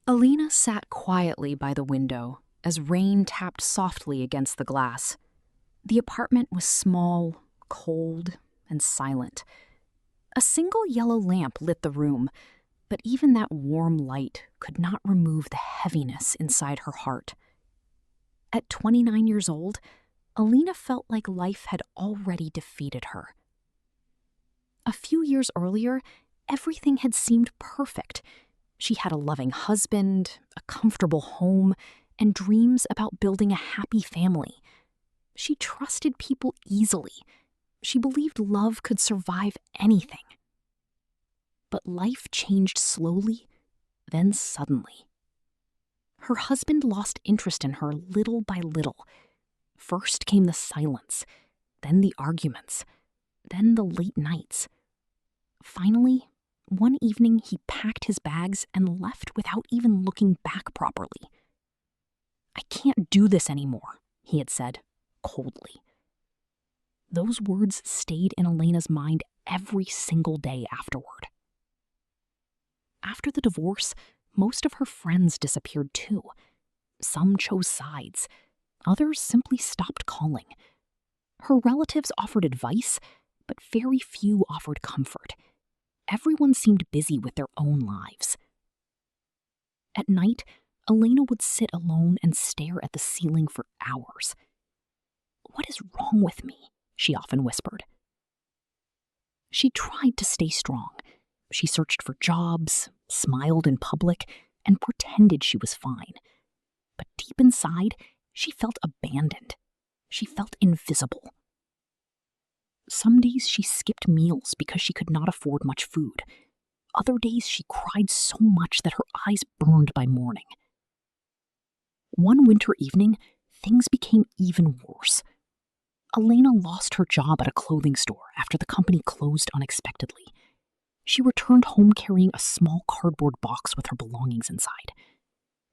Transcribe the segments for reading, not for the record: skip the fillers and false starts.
Alina sat quietly by the window as rain tapped softly against the glass. The apartment was small, cold, and silent. A single yellow lamp lit the room, but even that warm light could not remove the heaviness inside her heart. At 29 years old, Alina felt like life had already defeated her. A few years earlier, everything had seemed perfect. She had a loving husband, a comfortable home, and dreams about building a happy family. She trusted people easily. She believed love could survive anything. But life changed slowly, then suddenly. Her husband lost interest in her little by little. First came the silence, then the arguments, then the late nights. Finally, one evening he packed his bags and left without even looking back properly. "I can't do this anymore," he had said, coldly. Those words stayed in Elena's mind every single day afterward. After the divorce, most of her friends disappeared too. Some chose sides. Others simply stopped calling. Her relatives offered advice, but very few offered comfort. Everyone seemed busy with their own lives. At night, Elena would sit alone and stare at the ceiling for hours. "What is wrong with me?" she often whispered. She tried to stay strong. She searched for jobs, smiled in public, and pretended she was fine. But deep inside, she felt abandoned. She felt invisible. Some days she skipped meals because she could not afford much food. Other days she cried so much that her eyes burned by morning. One winter evening, things became even worse. Elena lost her job at a clothing store after the company closed unexpectedly. She returned home carrying a small cardboard box with her belongings inside.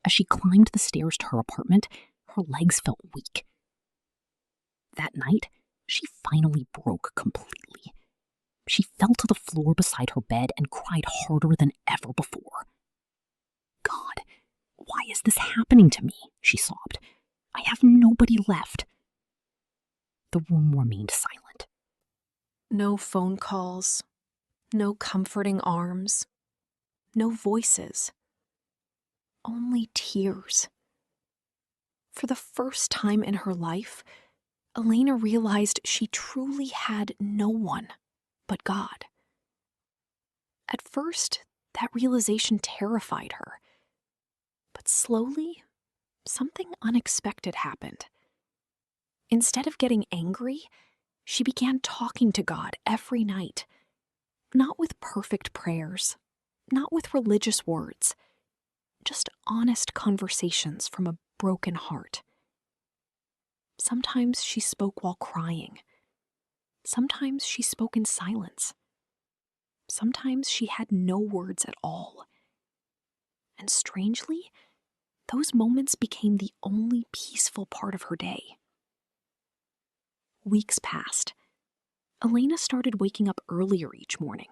As she climbed the stairs to her apartment, her legs felt weak. That night, she finally broke completely. She fell to the floor beside her bed and cried harder than ever before. "God, why is this happening to me?" she sobbed. "I have nobody left." The room remained silent. No phone calls, no comforting arms, no voices, only tears. For the first time in her life, Elena realized she truly had no one but God. At first, that realization terrified her. But slowly, something unexpected happened. Instead of getting angry, she began talking to God every night. Not with perfect prayers, not with religious words, just honest conversations from a broken heart. Sometimes she spoke while crying. Sometimes she spoke in silence. Sometimes she had no words at all. And strangely, those moments became the only peaceful part of her day. Weeks passed. Elena started waking up earlier each morning.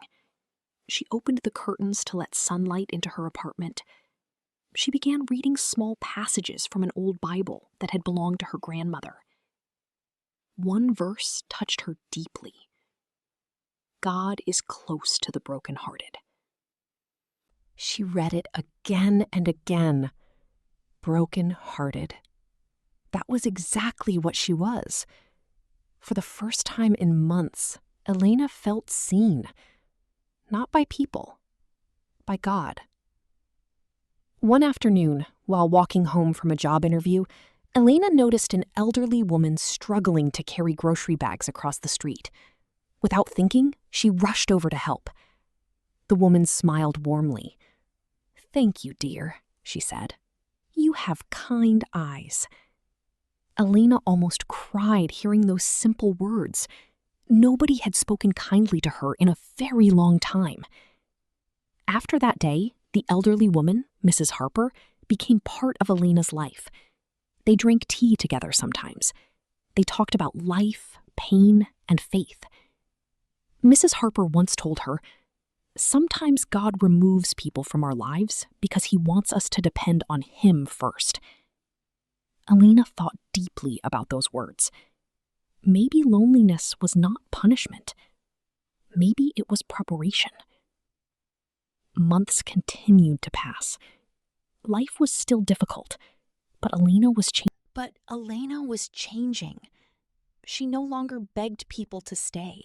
She opened the curtains to let sunlight into her apartment. She began reading small passages from an old Bible that had belonged to her grandmother. One verse touched her deeply. God is close to the brokenhearted. She read it again and again. Broken-hearted. That was exactly what she was. For the first time in months, Elena felt seen. Not by people, by God. One afternoon, while walking home from a job interview, Elena noticed an elderly woman struggling to carry grocery bags across the street. Without thinking, she rushed over to help. The woman smiled warmly. "Thank you, dear," she said. "You have kind eyes." Elena almost cried hearing those simple words. Nobody had spoken kindly to her in a very long time. After that day, the elderly woman, Mrs. Harper, became part of Elena's life. They drank tea together sometimes. They talked about life, pain, and faith. Mrs. Harper once told her, Sometimes God removes people from our lives because he wants us to depend on him first. Elena thought deeply about those words. Maybe loneliness was not punishment. Maybe it was preparation. Months continued to pass. Life was still difficult, but Elena was changing. She no longer begged people to stay.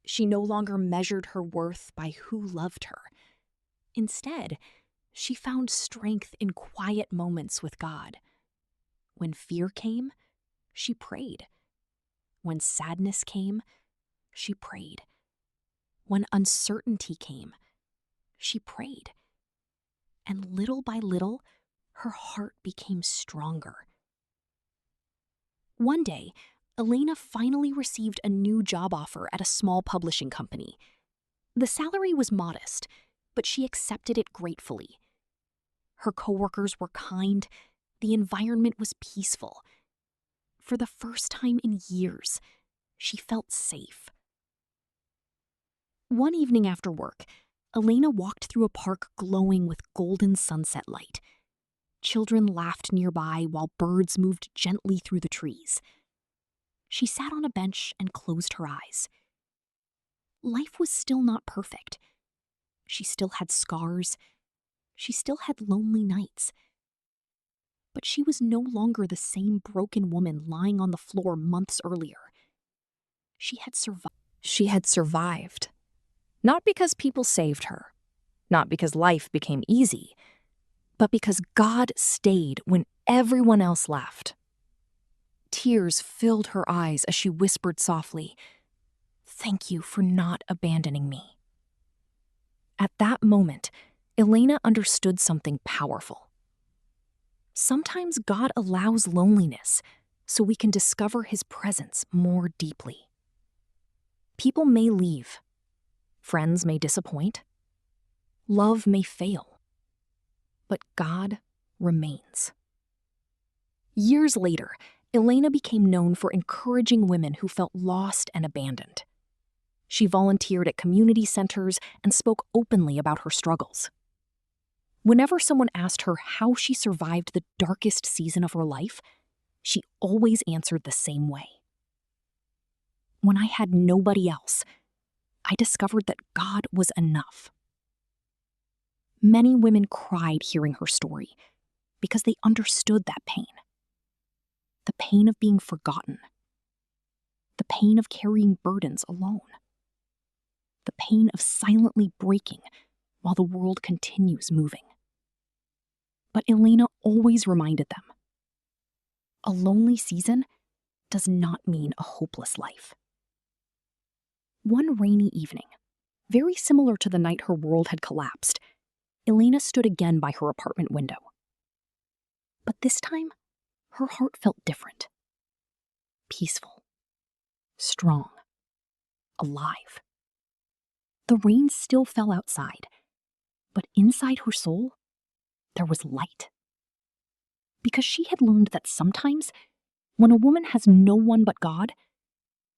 She no longer measured her worth by who loved her. Instead, she found strength in quiet moments with God. When fear came, she prayed. When sadness came, she prayed. When uncertainty came, she prayed. And little by little, her heart became stronger. One day, Elena finally received a new job offer at a small publishing company. The salary was modest, but she accepted it gratefully. Her coworkers were kind. The environment was peaceful. For the first time in years, she felt safe. One evening after work, Elena walked through a park glowing with golden sunset light. Children laughed nearby while birds moved gently through the trees. She sat on a bench and closed her eyes. Life was still not perfect. She still had scars. She still had lonely nights. But she was no longer the same broken woman lying on the floor months earlier. She had survived. Not because people saved her, not because life became easy, but because God stayed when everyone else left. Tears filled her eyes as she whispered softly, "Thank you for not abandoning me." At that moment, Elena understood something powerful. Sometimes God allows loneliness so we can discover his presence more deeply. People may leave. Friends may disappoint. Love may fail. But God remains. Years later, Elena became known for encouraging women who felt lost and abandoned. She volunteered at community centers and spoke openly about her struggles. Whenever someone asked her how she survived the darkest season of her life, she always answered the same way. When I had nobody else, I discovered that God was enough. Many women cried hearing her story because they understood that pain. The pain of being forgotten. The pain of carrying burdens alone. The pain of silently breaking while the world continues moving. But Elena always reminded them, a lonely season does not mean a hopeless life. One rainy evening, very similar to the night her world had collapsed, Elena stood again by her apartment window. But this time, her heart felt different. Peaceful. Strong. Alive. The rain still fell outside, but inside her soul, there was light. Because she had learned that sometimes, when a woman has no one but God,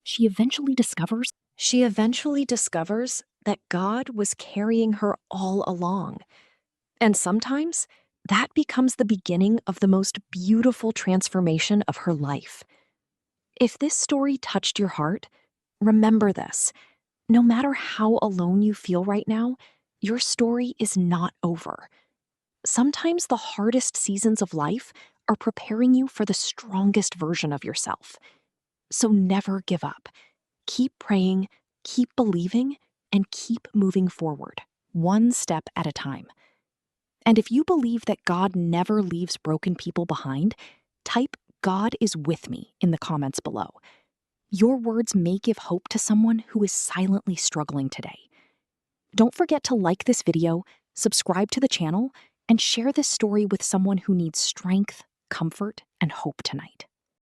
she eventually discovers that God was carrying her all along. And sometimes, that becomes the beginning of the most beautiful transformation of her life. If this story touched your heart, remember this. No matter how alone you feel right now, your story is not over. Sometimes the hardest seasons of life are preparing you for the strongest version of yourself. So never give up. Keep praying, keep believing, and keep moving forward, one step at a time. And if you believe that God never leaves broken people behind, type "God is with me" in the comments below. Your words may give hope to someone who is silently struggling today. Don't forget to like this video, subscribe to the channel, and share this story with someone who needs strength, comfort, and hope tonight.